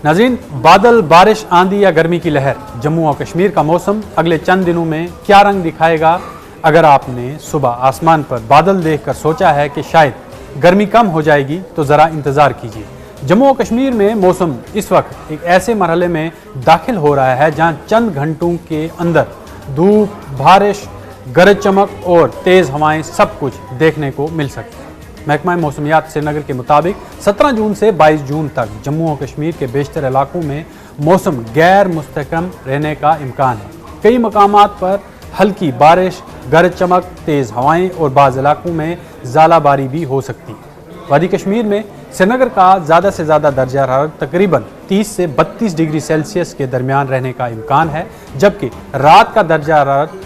नाज़रीन, बादल, बारिश, आंधी या गर्मी की लहर, जम्मू और कश्मीर का मौसम अगले चंद दिनों में क्या रंग दिखाएगा? अगर आपने सुबह आसमान पर बादल देखकर सोचा है कि शायद गर्मी कम हो जाएगी तो ज़रा इंतज़ार कीजिए। जम्मू और कश्मीर में मौसम इस वक्त एक ऐसे मरहले में दाखिल हो रहा है जहां चंद घंटों के अंदर धूप, बारिश, गरज चमक और तेज़ हवाएं सब कुछ देखने को मिल सकती है। महकमा मौसमियात श्रीनगर के मुताबिक 17 जून से 22 जून तक जम्मू और कश्मीर के बेशतर इलाकों में मौसम गैर मुस्तहकम रहने का इम्कान है। कई मकामात पर हल्की बारिश, गरज चमक, तेज़ हवाएं और बाज़ इलाकों में ज़ालाबारी भी हो सकती है। वादी कश्मीर में श्रीनगर का ज़्यादा से ज़्यादा दर्जा हरारत तकरीबन 30 से 32 डिग्री सेल्सियस के दरमियान रहने का इम्कान है, जबकि रात का दर्जा हरारत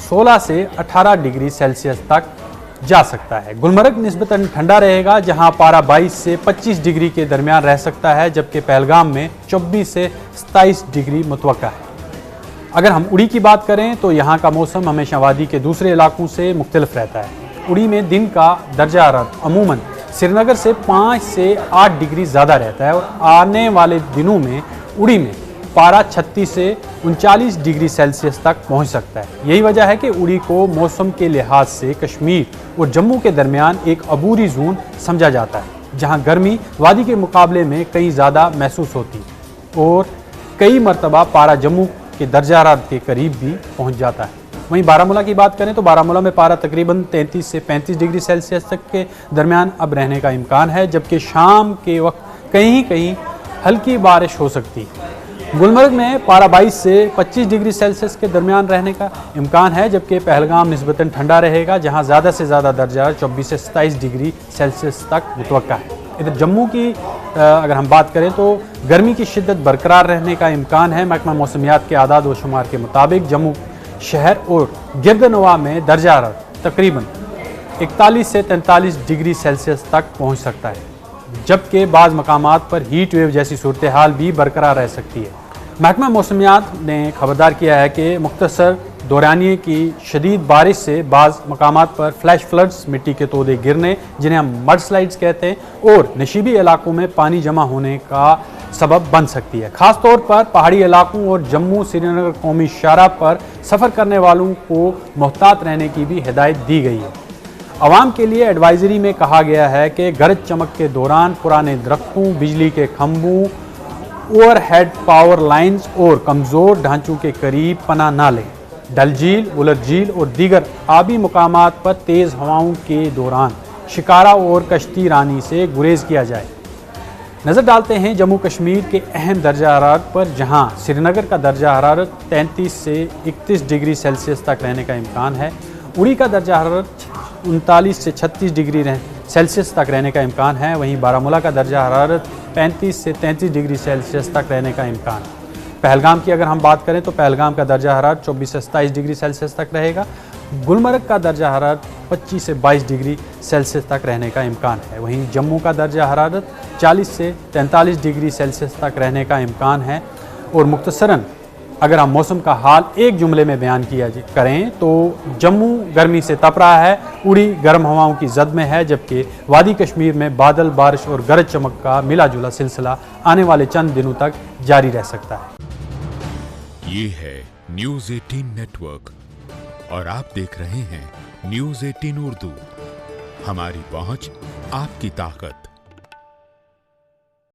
16 से 18 डिग्री सेल्सियस तक जा सकता है। गुलमर्ग निस्बतन ठंडा रहेगा, जहां पारा 22 से 25 डिग्री के दरमियान रह सकता है, जबकि पहलगाम में 24 से 27 डिग्री मुतवक्का है। अगर हम उड़ी की बात करें तो यहाँ का मौसम हमेशा वादी के दूसरे इलाकों से मुख्तलिफ रहता है। उड़ी में दिन का दर्जा हरारत अमूमन श्रीनगर से 5 से 8 डिग्री ज़्यादा रहता है और आने वाले दिनों में उड़ी में पारा 36 से 39 डिग्री सेल्सियस तक पहुंच सकता है। यही वजह है कि उड़ी को मौसम के लिहाज से कश्मीर और जम्मू के दरमियान एक अबूरी जोन समझा जाता है, जहां गर्मी वादी के मुकाबले में कहीं ज़्यादा महसूस होती है और कई मरतबा पारा जम्मू के दर्जा हरारत के करीब भी पहुंच जाता है। वहीं बारामूला की बात करें तो बारामूला में पारा तकरीबन 33 से 35 डिग्री सेल्सियस तक के दरमियान अब रहने का इम्कान है, जबकि शाम के वक्त कहीं कहीं हल्की बारिश हो सकती है। गुलमर्ग में पारा 22 से 25 डिग्री सेल्सियस के दरमियान रहने का इम्कान है, जबकि पहलगाम निस्बतन ठंडा रहेगा, जहां ज़्यादा से ज़्यादा दर्जा 24 से 27 डिग्री सेल्सियस तक मुतवक्का है। इधर जम्मू की अगर हम बात करें तो गर्मी की शिद्दत बरकरार रहने का इम्कान है। महकमा मौसमियात के आदाद व शुमार के मुताबिक जम्मू शहर और गिरदनवा में दर्जा हरारत तकरीबन 41 से 43 डिग्री सेल्सियस तक पहुँच सकता है, जबकि बाज़ मकामात पर हीट वेव जैसी सूरत हाल भी बरकरार रह सकती है। महकमा मौसमियात ने खबरदार किया है कि मुख्तसर दौरानिए की शदीद बारिश से बाज़ मकामात पर फ्लैश फ्लड्स, मिट्टी के तोदे गिरने जिन्हें हम मड स्लाइड्स कहते हैं, और नशीबी इलाकों में पानी जमा होने का सबब बन सकती है। ख़ास तौर पर पहाड़ी इलाकों और जम्मू श्रीनगर कौमी शाहराह पर सफ़र करने वालों को मोहतात रहने की भी हिदायत दी गई है। आवाम के लिए एडवाइजरी में कहा गया है कि गरज चमक के दौरान पुराने दरख्तों, बिजली के खंभों, ओवरहेड पावर लाइंस और कमज़ोर ढांचों के करीब पनाह ना लें। डल झील, वुलर झील और दीगर आबी मुकामात पर तेज़ हवाओं के दौरान शिकारा और कश्ती रानी से गुरेज किया जाए। नज़र डालते हैं जम्मू कश्मीर के अहम दर्जा हरारत पर, जहां श्रीनगर का दर्जा हरारत 33 से 31 डिग्री सेल्सियस तक रहने का इम्कान है। उड़ी का दर्जा हरारत 39 से 36 डिग्री सेल्सियस तक रहने का इम्कान है। वहीं बारामूला का दर्जा हरारत 35 से 33 डिग्री सेल्सियस तक रहने का इम्कान है। पहलगाम की अगर हम बात करें तो पहलगाम का दर्जा हरारत 24 से 27 डिग्री सेल्सियस तक रहेगा। गुलमर्ग का दर्जा हरारत 25 से 22 डिग्री सेल्सियस तक रहने का इम्कान है। वहीं जम्मू का दर्जा हरारत 40 से 43 डिग्री सेल्सियस तक रहने का इम्कान है। और मुख्तसरन अगर हम मौसम का हाल एक जुमले में बयान किया करें तो जम्मू गर्मी से तप रहा है, उड़ी गर्म हवाओं की जद में है, जबकि वादी कश्मीर में बादल, बारिश और गरज चमक का मिला जुला सिलसिला आने वाले चंद दिनों तक जारी रह सकता है। ये है न्यूज़ 18 नेटवर्क और आप देख रहे हैं न्यूज़ 18 उर्दू। हमारी पहुंच, आपकी ताकत।